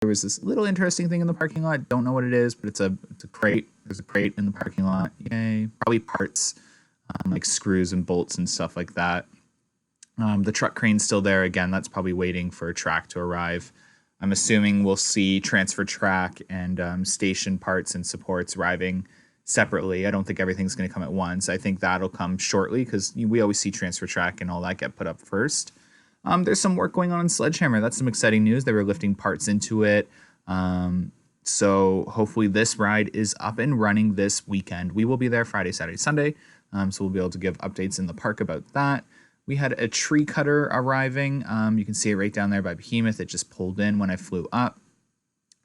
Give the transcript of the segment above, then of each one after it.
there was this little interesting thing in the parking lot. Don't know what it is, but it's a crate. There's a crate in the parking lot. Yay. Probably parts, like screws and bolts and stuff like that. The truck crane's still there. Again, that's probably waiting for a track to arrive. I'm assuming we'll see transfer track and station parts and supports arriving separately. I don't think everything's going to come at once. I think that'll come shortly because we always see transfer track and all that get put up first. There's some work going on in Sledgehammer. That's some exciting news. They were lifting parts into it. So hopefully this ride is up and running this weekend. We will be there Friday, Saturday, Sunday. So we'll be able to give updates in the park about that. We had a tree cutter arriving. You can see it right down there by Behemoth. It just pulled in when I flew up.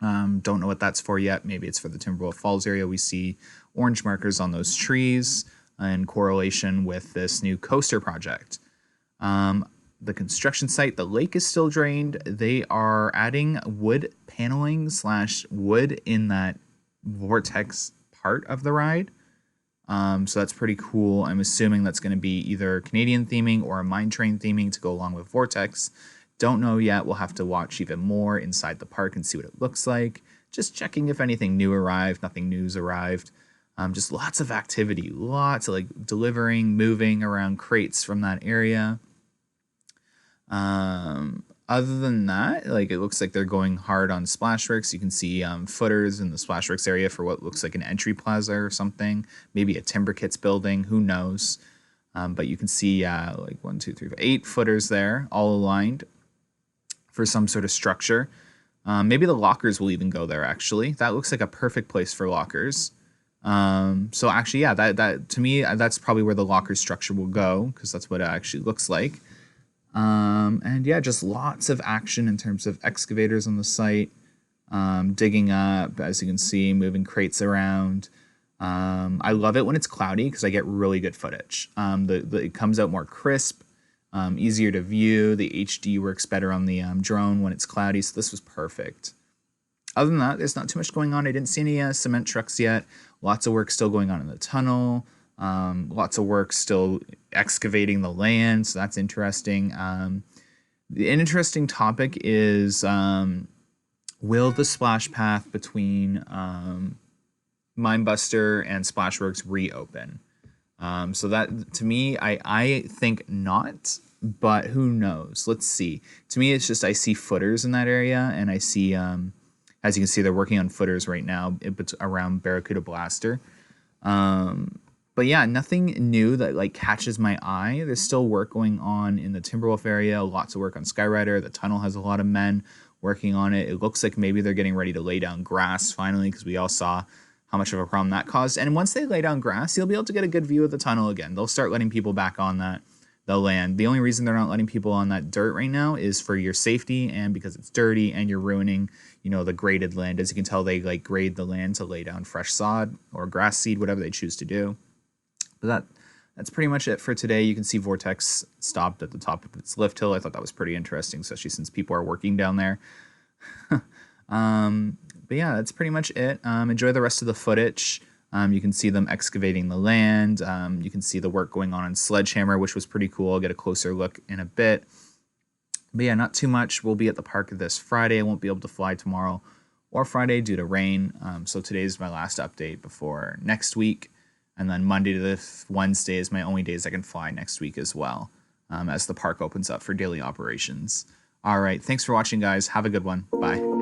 Don't know what that's for yet. Maybe it's for the Timberwolf Falls area. We see orange markers on those trees in correlation with this new coaster project. The construction site, the lake is still drained. They are adding wood paneling / wood in that vortex part of the ride. So that's pretty cool. I'm assuming that's going to be either Canadian theming or a mine train theming to go along with Vortex. Don't know yet. We'll have to watch even more inside the park and see what it looks like. Just checking if anything new arrived. Nothing new's arrived. Just lots of activity. Lots of like delivering, moving around crates from that area. Other than that, like it looks like they're going hard on Splashworks. You can see footers in the Splashworks area for what looks like an entry plaza or something. Maybe a Timber Kits building. Who knows? But you can see like 1, 2, 3, 4, 8 footers there, all aligned for some sort of structure. Maybe the lockers will even go there. Actually, that looks like a perfect place for lockers. So actually, yeah, that to me, that's probably where the locker structure will go because that's what it actually looks like. And yeah, just lots of action in terms of excavators on the site, digging up, as you can see, moving crates around. I love it when it's cloudy because I get really good footage. It comes out more crisp, easier to view. The HD works better on the drone when it's cloudy, so this was perfect. Other than that, there's not too much going on. I didn't see any cement trucks yet. Lots of work still going on in the tunnel. Lots of work still excavating the land, so that's interesting. The interesting topic is will the splash path between Minebuster and Splashworks reopen? So that to me, I think not, but who knows? Let's see. To me, it's just I see footers in that area, and I see as you can see, they're working on footers right now around Barracuda Blaster. But yeah, nothing new that like catches my eye. There's still work going on in the Timberwolf area. Lots of work on Skyrider. The tunnel has a lot of men working on it. It looks like maybe they're getting ready to lay down grass finally because we all saw how much of a problem that caused. And once they lay down grass, you'll be able to get a good view of the tunnel again. They'll start letting people back on the land. The only reason they're not letting people on that dirt right now is for your safety and because it's dirty and you're ruining, the graded land. As you can tell, they like grade the land to lay down fresh sod or grass seed, whatever they choose to do. But that's pretty much it for today. You can see Vortex stopped at the top of its lift hill. I thought that was pretty interesting, especially since people are working down there. But yeah, that's pretty much it. Enjoy the rest of the footage. You can see them excavating the land. You can see the work going on in Sledgehammer, which was pretty cool. I'll get a closer look in a bit. But yeah, not too much. We'll be at the park this Friday. I won't be able to fly tomorrow or Friday due to rain. So today's my last update before next week. And then Monday to Wednesday is my only days I can fly next week as well, as the park opens up for daily operations. All right, thanks for watching, guys. Have a good one. Bye.